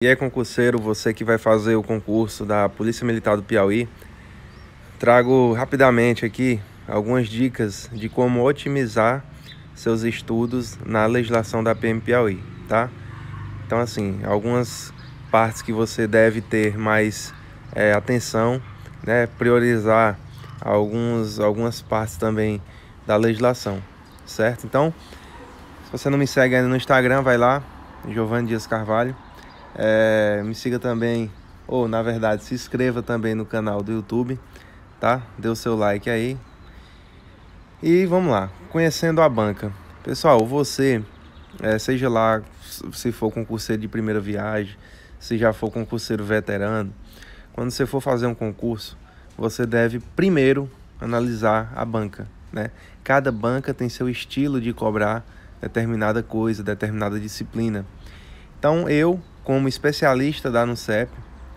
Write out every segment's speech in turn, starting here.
E aí, concurseiro, você que vai fazer o concurso da Polícia Militar do Piauí, trago rapidamente aqui algumas dicas de como otimizar seus estudos na legislação da PM Piauí, tá? Então, assim, algumas partes que você deve ter mais atenção, né? Priorizar algumas partes também da legislação, certo? Então, se você não me segue ainda no Instagram, vai lá, Giovanni Dias Carvalho. Me siga também, ou na verdade se inscreva também no canal do YouTube, tá? Dê o seu like aí. E vamos lá, conhecendo a banca. Pessoal, você, seja lá se for concurseiro de primeira viagem, se já for concurseiro veterano, quando você for fazer um concurso, você deve primeiro analisar a banca, né? Cada banca tem seu estilo de cobrar determinada coisa, determinada disciplina. Então, eu, como especialista da ANUCEP,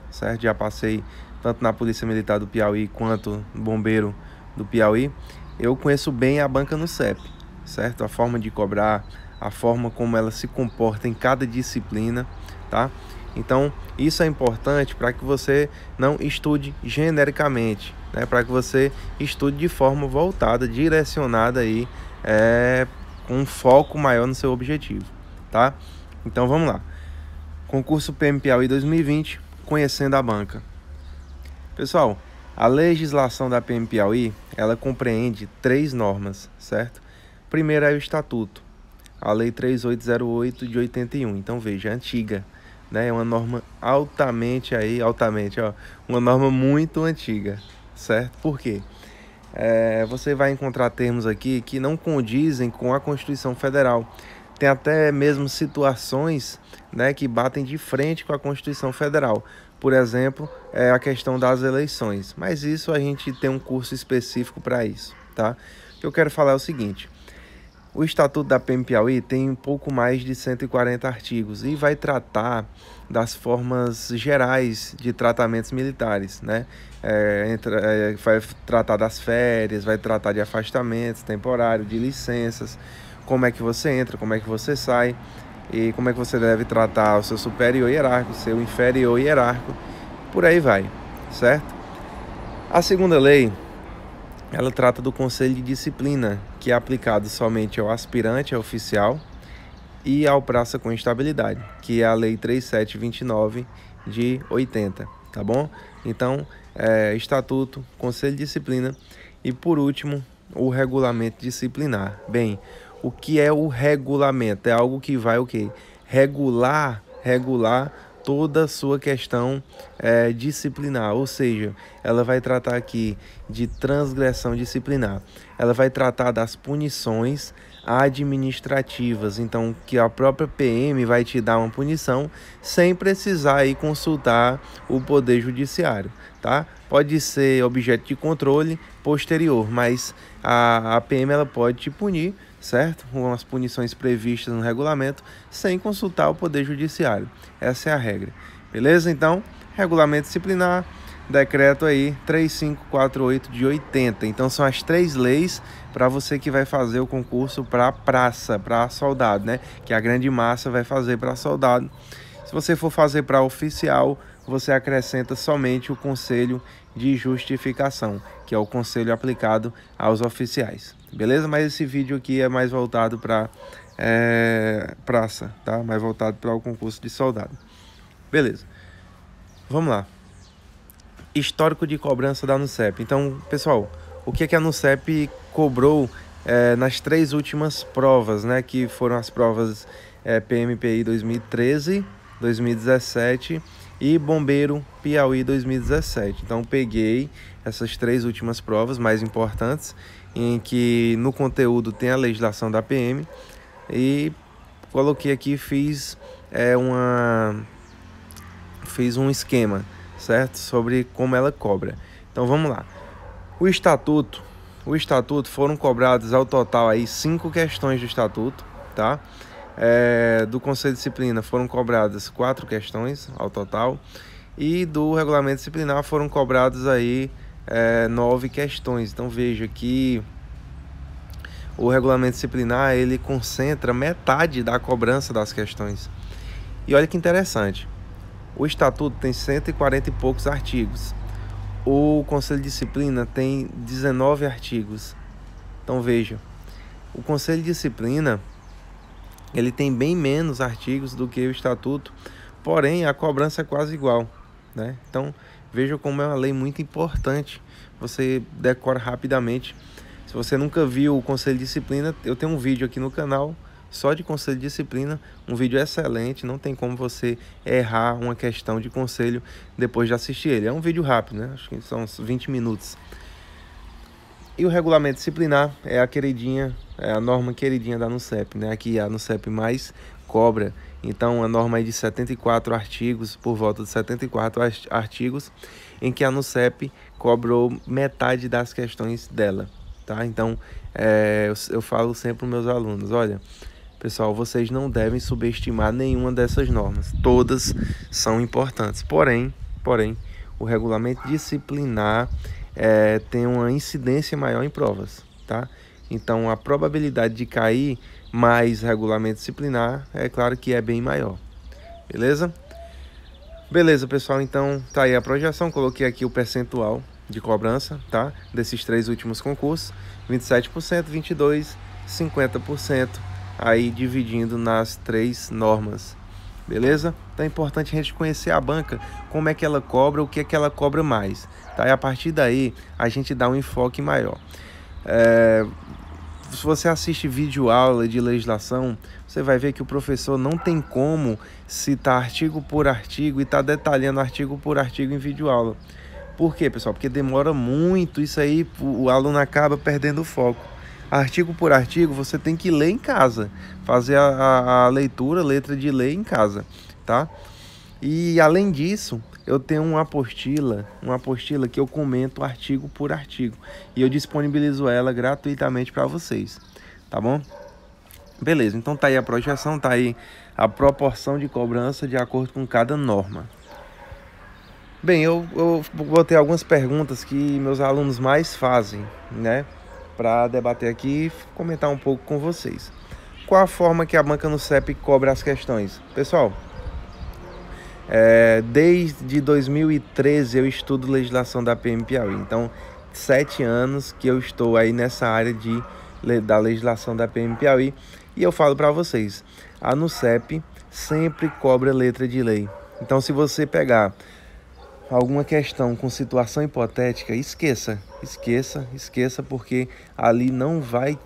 certo? Já passei tanto na Polícia Militar do Piauí quanto no Bombeiro do Piauí, eu conheço bem a banca ANUCEP, certo? A forma de cobrar, a forma como ela se comporta em cada disciplina, tá? Então, isso é importante para que você não estude genericamente, né? Para que você estude de forma voltada, direcionada aí, com um foco maior no seu objetivo, tá? Então, vamos lá. Concurso PM Piauí 2020, conhecendo a banca. Pessoal, a legislação da PM Piauí, ela compreende 3 normas, certo? Primeiro é o Estatuto, a Lei 3808 de 81. Então veja, é antiga, né? É uma norma altamente, uma norma muito antiga, certo? Por quê? Você vai encontrar termos aqui que não condizem com a Constituição Federal. Tem até mesmo situações, né, que batem de frente com a Constituição Federal. Por exemplo, a questão das eleições. Mas isso a gente tem um curso específico para isso, tá? O que eu quero falar é o seguinte. O Estatuto da PM Piauí tem um pouco mais de 140 artigos e vai tratar das formas gerais de tratamentos militares, né? Vai tratar das férias, vai tratar de afastamentos temporários, de licenças, como é que você entra, como é que você sai e como é que você deve tratar o seu superior hierárquico, seu inferior hierárquico, por aí vai, certo? A segunda lei, ela trata do Conselho de Disciplina, que é aplicado somente ao aspirante, ao oficial, e ao praça com estabilidade, que é a Lei 3729 de 80, tá bom? Então, Estatuto, Conselho de Disciplina e, por último, o regulamento disciplinar. Bem, o que é o regulamento? É algo que vai o quê? Regular toda a sua questão disciplinar, ou seja, ela vai tratar aqui de transgressão disciplinar, ela vai tratar das punições administrativas, então que a própria PM vai te dar uma punição sem precisar aí consultar o Poder Judiciário, tá? Pode ser objeto de controle posterior, mas a PM ela pode te punir, certo? Com as punições previstas no regulamento, sem consultar o Poder Judiciário. Essa é a regra. Beleza? Então, regulamento disciplinar, decreto aí 3548 de 80. Então, são as 3 leis para você que vai fazer o concurso para praça, para soldado, né? Que a grande massa vai fazer para soldado. Se você for fazer para oficial, você acrescenta somente o conselho de justificação, que é o conselho aplicado aos oficiais. Beleza? Mas esse vídeo aqui é mais voltado para praça, tá? Mais voltado para o concurso de soldado. Beleza. Vamos lá. Histórico de cobrança da ANUCEP. Então, pessoal, o que a ANUCEP cobrou nas 3 últimas provas, né? Que foram as provas PMPI 2013, 2017 e Bombeiro Piauí 2017. Então, peguei essas 3 últimas provas mais importantes, em que no conteúdo tem a legislação da PM, e coloquei aqui, fiz um esquema, certo? Sobre como ela cobra. Então vamos lá. O estatuto foram cobrados ao total aí 5 questões do estatuto, tá? Do Conselho de Disciplina foram cobradas 4 questões ao total, e do regulamento disciplinar foram cobradas aí 9 questões. Então veja que o regulamento disciplinar ele concentra metade da cobrança das questões. E olha que interessante, O estatuto tem 140 e poucos artigos. O Conselho de Disciplina tem 19 artigos. Então veja, o Conselho de Disciplina ele tem bem menos artigos do que o estatuto, porém a cobrança é quase igual, né? Então veja como é uma lei muito importante, você decora rapidamente. Se você nunca viu o Conselho de Disciplina, eu tenho um vídeo aqui no canal só de Conselho de Disciplina, um vídeo excelente, não tem como você errar uma questão de conselho depois de assistir ele. É um vídeo rápido, né? Acho que são uns 20 minutos. E o regulamento disciplinar é a queridinha, é a norma queridinha da ANUCEP, né? Aqui a ANUCEP mais cobra. Então a norma é de 74 artigos, por volta de 74 artigos, em que a ANUCEP cobrou metade das questões dela, tá? Então eu falo sempre para os meus alunos, olha, pessoal, vocês não devem subestimar nenhuma dessas normas. Todas são importantes. Porém, o regulamento disciplinar tem uma incidência maior em provas, tá? Então, a probabilidade de cair mais regulamento disciplinar, é claro que é bem maior. Beleza? Beleza, pessoal. Então, tá aí a projeção. Coloquei aqui o percentual de cobrança, tá? Desses 3 últimos concursos. 27%, 22%, 50%. Aí dividindo nas 3 normas, beleza? Então é importante a gente conhecer a banca, como é que ela cobra, o que é que ela cobra mais, tá? E a partir daí a gente dá um enfoque maior. Se você assiste vídeo aula de legislação, você vai ver que o professor não tem como citar artigo por artigo e tá detalhando artigo por artigo em vídeo aula. Por quê, pessoal? Porque demora muito, isso aí o aluno acaba perdendo o foco. Artigo por artigo, você tem que ler em casa, fazer a leitura, letra de lei em casa, tá? E além disso, eu tenho uma apostila que eu comento artigo por artigo e eu disponibilizo ela gratuitamente para vocês, tá bom? Beleza, então tá aí a projeção, tá aí a proporção de cobrança de acordo com cada norma. Bem, eu vou ter algumas perguntas que meus alunos mais fazem, né? Para debater aqui e comentar um pouco com vocês. Qual a forma que a banca ANUCEP cobra as questões? Pessoal, desde 2013 eu estudo legislação da PM Piauí. Então, 7 anos que eu estou aí nessa área da legislação da PM Piauí. E eu falo para vocês, a ANUCEP sempre cobra letra de lei. Então, se você pegar alguma questão com situação hipotética, esqueça, porque ali não vai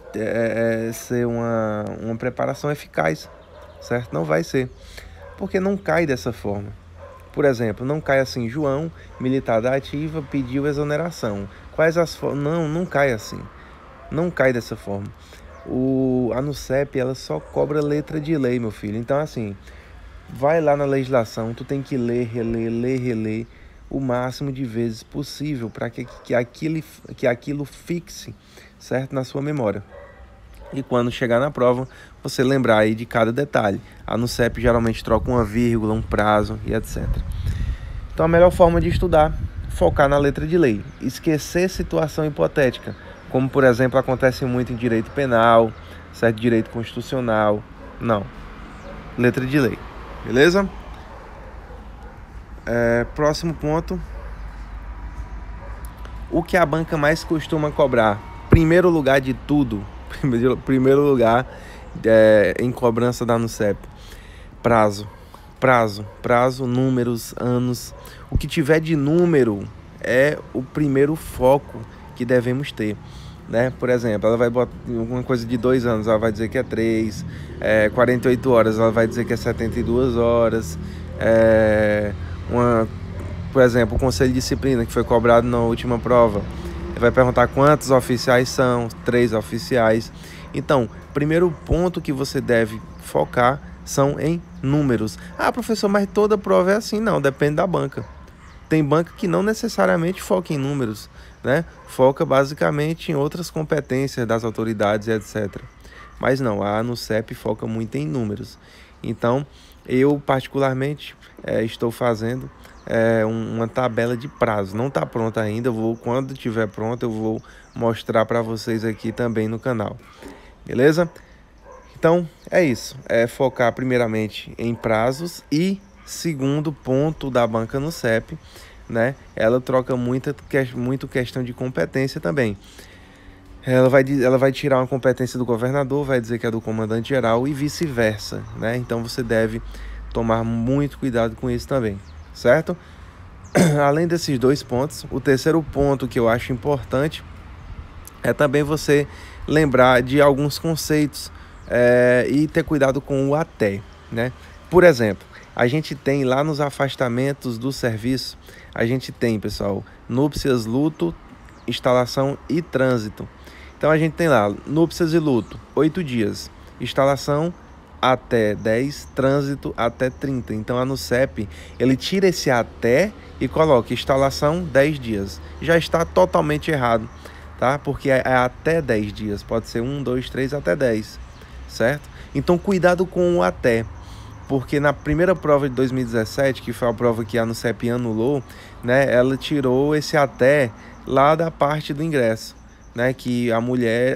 ser uma preparação eficaz, certo? Não vai ser, porque não cai dessa forma. Por exemplo, não cai assim, João, militar da ativa, pediu exoneração. Quais as formas? Não cai assim, não cai dessa forma. A ANUCEP, ela só cobra letra de lei, meu filho. Então, assim, vai lá na legislação, tu tem que ler, reler, o máximo de vezes possível para que aquilo fixe, certo, na sua memória. E quando chegar na prova, você lembrar aí de cada detalhe. A ANUCEP geralmente troca uma vírgula, um prazo e etc. Então a melhor forma de estudar, focar na letra de lei. Esquecer situação hipotética, como por exemplo acontece muito em direito penal, certo, direito constitucional. Não. Letra de lei. Beleza? Próximo ponto. O que a banca mais costuma cobrar? Primeiro lugar de tudo. Primeiro lugar em cobrança da ANUCEP. Prazo, números, anos. O que tiver de número é o primeiro foco que devemos ter, né? Por exemplo, ela vai botar alguma coisa de 2 anos, ela vai dizer que é 3, 48 horas, ela vai dizer que é 72 horas, por exemplo, o Conselho de Disciplina que foi cobrado na última prova, ele vai perguntar quantos oficiais são, 3 oficiais. Então, primeiro ponto que você deve focar são em números. Ah, professor, mas toda prova é assim? Não, depende da banca. Tem banca que não necessariamente foca em números, né? Foca basicamente em outras competências das autoridades, etc. Mas não, a ANUCEP foca muito em números. Então, eu particularmente estou fazendo uma tabela de prazo. Não está pronta ainda, quando estiver pronta eu vou mostrar para vocês aqui também no canal. Beleza? Então, é isso. É focar primeiramente em prazos e segundo ponto da banca no CEP, né? Ela troca muito questão de competência também. Ela vai tirar uma competência do governador, vai dizer que é do comandante geral e vice-versa, né? Então você deve tomar muito cuidado com isso também, certo? Além desses 2 pontos, o terceiro ponto que eu acho importante é também você lembrar de alguns conceitos e ter cuidado com o até, né? Por exemplo, a gente tem lá nos afastamentos do serviço, a gente tem, pessoal, núpcias, luto, instalação e trânsito. Então a gente tem lá núpcias e luto, 8 dias, instalação até 10, trânsito até 30. Então a NUCEP, ele tira esse até e coloca instalação 10 dias. Já está totalmente errado, tá? Porque é até 10 dias, pode ser 1, 2, 3 até 10, certo? Então cuidado com o até, porque na primeira prova de 2017, que foi a prova que a NUCEP anulou, né, ela tirou esse até lá da parte do ingresso, né, que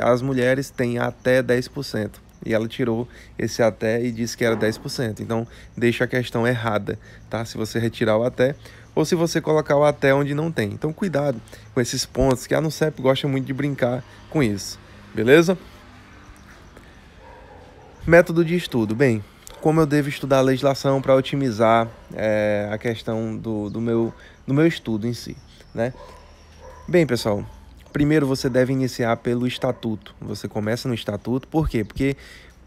as mulheres têm até 10%. E ela tirou esse até e disse que era 10%. Então, deixa a questão errada, tá? Se você retirar o até ou se você colocar o até onde não tem. Então, cuidado com esses pontos, que a NUCEP gosta muito de brincar com isso. Beleza? Método de estudo. Bem, como eu devo estudar a legislação para otimizar a questão do meu estudo em si, né? Bem, pessoal, primeiro você deve iniciar pelo estatuto. Você começa no estatuto, por quê? Porque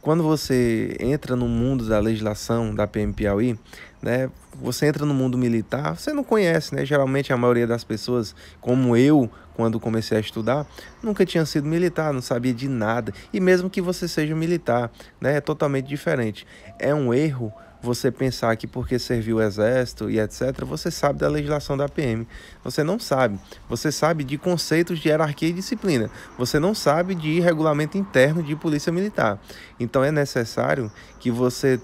quando você entra no mundo da legislação da PM Piauí, né, você entra no mundo militar, você não conhece, né? Geralmente a maioria das pessoas, como eu, quando comecei a estudar, nunca tinha sido militar, não sabia de nada. E mesmo que você seja militar, né, é totalmente diferente. É um erro você pensar que porque serviu o exército e etc, você sabe da legislação da PM. Você não sabe. Você sabe de conceitos de hierarquia e disciplina. Você não sabe de regulamento interno de polícia militar. Então é necessário que você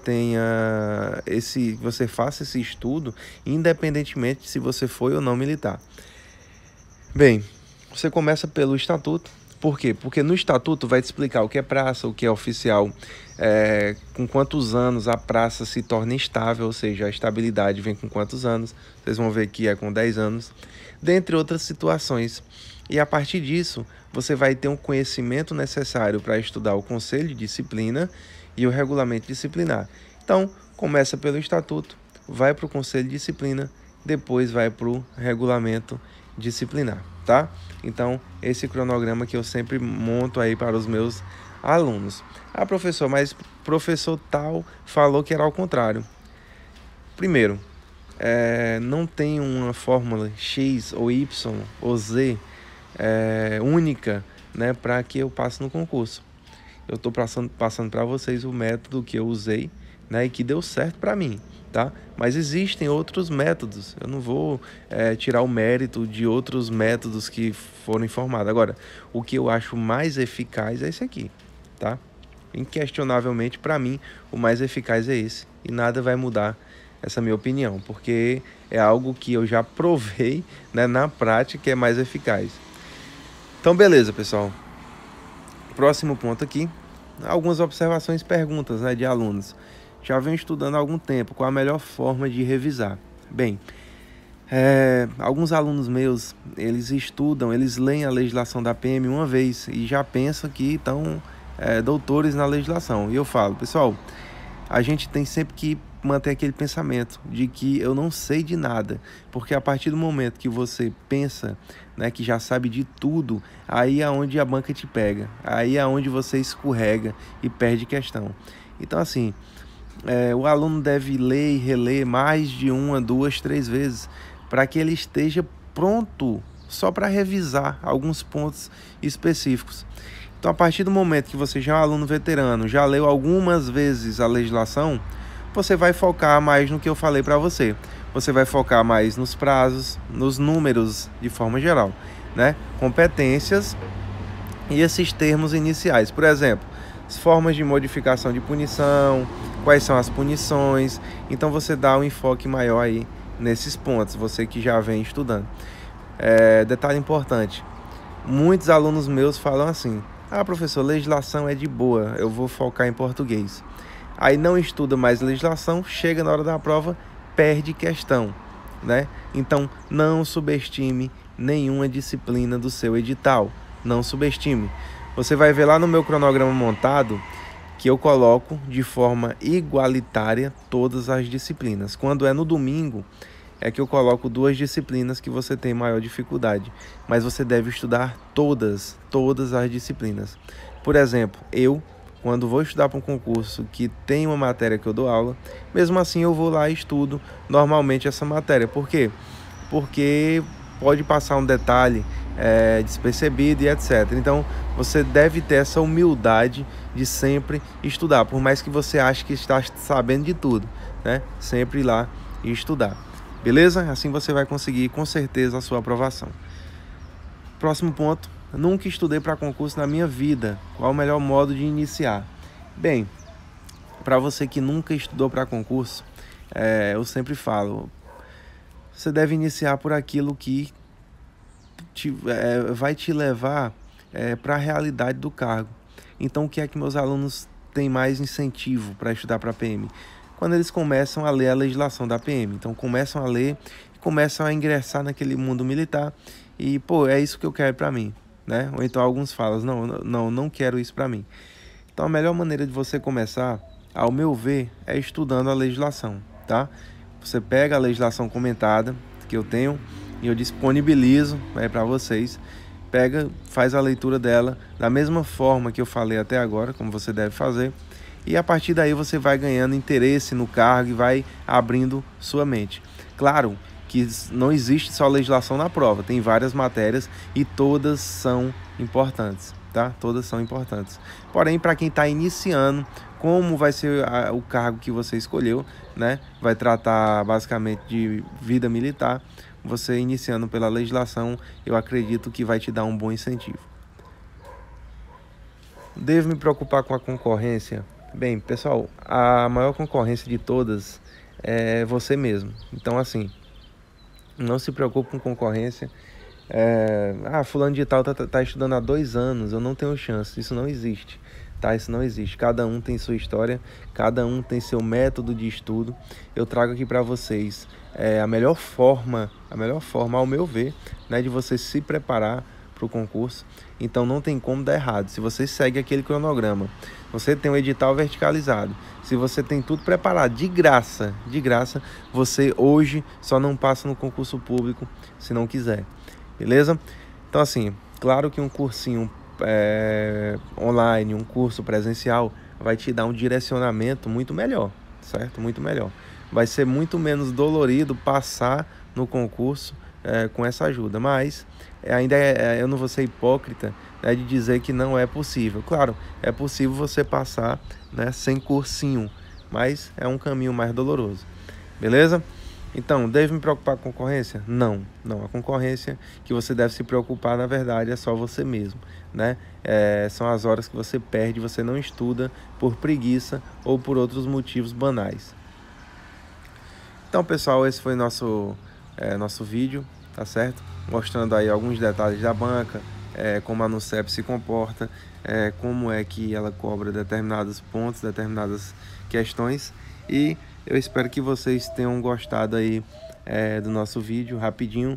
você faça esse estudo, independentemente de se você foi ou não militar. Bem, você começa pelo estatuto. Por quê? Porque no estatuto vai te explicar o que é praça, o que é oficial, com quantos anos a praça se torna estável, ou seja, a estabilidade vem com quantos anos. Vocês vão ver que é com 10 anos, dentre outras situações. E a partir disso, você vai ter um conhecimento necessário para estudar o conselho de disciplina e o regulamento disciplinar. Então, começa pelo estatuto, vai para o conselho de disciplina, depois vai para o regulamento disciplinar, tá? Então, esse cronograma que eu sempre monto aí para os meus alunos. Ah, professor, mas professor tal falou que era ao contrário. Primeiro, não tem uma fórmula X ou Y ou Z única, né, para que eu passe no concurso. Eu estou passando para vocês o método que eu usei, né, e que deu certo para mim, tá? Mas existem outros métodos. Eu não vou tirar o mérito de outros métodos que foram informados. Agora, o que eu acho mais eficaz é esse aqui, tá? Inquestionavelmente, para mim, o mais eficaz é esse. E nada vai mudar essa minha opinião, porque é algo que eu já provei, né, na prática, que é mais eficaz. Então, beleza, pessoal. Próximo ponto aqui. Algumas observações e perguntas, né, de alunos. Já venho estudando há algum tempo. Qual a melhor forma de revisar? Bem, alguns alunos meus, eles leem a legislação da PM uma vez e já pensam que estão doutores na legislação. E eu falo, pessoal, a gente tem sempre que manter aquele pensamento de que eu não sei de nada, porque a partir do momento que você pensa, né, que já sabe de tudo, aí é onde a banca te pega, aí é onde você escorrega e perde questão. Então, assim, o aluno deve ler e reler mais de 1, 2, 3 vezes para que ele esteja pronto só para revisar alguns pontos específicos. Então, a partir do momento que você já é um aluno veterano, já leu algumas vezes a legislação, você vai focar mais no que eu falei para você. Você vai focar mais nos prazos, nos números de forma geral, né? Competências e esses termos iniciais. Por exemplo, as formas de modificação de punição, quais são as punições. Então você dá um enfoque maior aí nesses pontos, você que já vem estudando. Detalhe importante, muitos alunos meus falam assim: ah, professor, legislação é de boa, eu vou focar em português. Aí não estuda mais legislação, chega na hora da prova, perde questão, né? Então, não subestime nenhuma disciplina do seu edital. Não subestime. Você vai ver lá no meu cronograma montado que eu coloco de forma igualitária todas as disciplinas. Quando é no domingo, é que eu coloco 2 disciplinas que você tem maior dificuldade. Mas você deve estudar todas as disciplinas. Por exemplo, quando vou estudar para um concurso que tem uma matéria que eu dou aula, mesmo assim eu vou lá e estudo normalmente essa matéria. Por quê? Porque pode passar um detalhe despercebido e etc. Então, você deve ter essa humildade de sempre estudar, por mais que você ache que está sabendo de tudo, né? Sempre ir lá e estudar. Beleza? Assim você vai conseguir, com certeza, a sua aprovação. Próximo ponto. Nunca estudei para concurso na minha vida. Qual o melhor modo de iniciar? Bem, para você que nunca estudou para concurso, eu sempre falo, você deve iniciar por aquilo que vai te levar para a realidade do cargo. Então, o que é que meus alunos têm mais incentivo para estudar para a PM? Quando eles começam a ler a legislação da PM. Então, começam a ler e começam a ingressar naquele mundo militar e, pô, é isso que eu quero para mim, né? Ou então alguns falam, não quero isso para mim. Então, a melhor maneira de você começar, ao meu ver, é estudando a legislação, tá? Você pega a legislação comentada que eu tenho e eu disponibilizo para vocês. Pega, faz a leitura dela da mesma forma que eu falei até agora, como você deve fazer. E a partir daí você vai ganhando interesse no cargo e vai abrindo sua mente. Claro que não existe só legislação na prova, tem várias matérias e todas são importantes, tá? Todas são importantes. Porém, para quem está iniciando, como vai ser o cargo que você escolheu, né? Vai tratar basicamente de vida militar. Você iniciando pela legislação, eu acredito que vai te dar um bom incentivo. Devo me preocupar com a concorrência? Bem, pessoal, a maior concorrência de todas é você mesmo. Então, assim, não se preocupe com concorrência. Fulano de tal tá estudando há 2 anos, eu não tenho chance. Isso não existe, tá? Isso não existe. Cada um tem sua história, cada um tem seu método de estudo. Eu trago aqui para vocês a melhor forma, ao meu ver, né, de você se preparar para o concurso. Então não tem como dar errado. Se você segue aquele cronograma, você tem um edital verticalizado, se você tem tudo preparado de graça, você hoje só não passa no concurso público se não quiser. Beleza? Então, assim, claro que um cursinho online, um curso presencial vai te dar um direcionamento muito melhor, certo? Muito melhor. Vai ser muito menos dolorido passar no concurso com essa ajuda, mas ainda eu não vou ser hipócrita, né, de dizer que não é possível. Claro, é possível você passar, né, sem cursinho, mas é um caminho mais doloroso. Beleza? Então, deve me preocupar com a concorrência? Não. A concorrência que você deve se preocupar, na verdade, é só você mesmo, né? São as horas que você perde, você não estuda por preguiça ou por outros motivos banais. Então, pessoal, esse foi nosso vídeo, tá certo? Mostrando aí alguns detalhes da banca, como a NUCEP se comporta, como é que ela cobra determinados pontos, determinadas questões. E eu espero que vocês tenham gostado aí do nosso vídeo rapidinho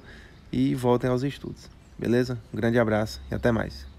e voltem aos estudos, beleza? Um grande abraço e até mais.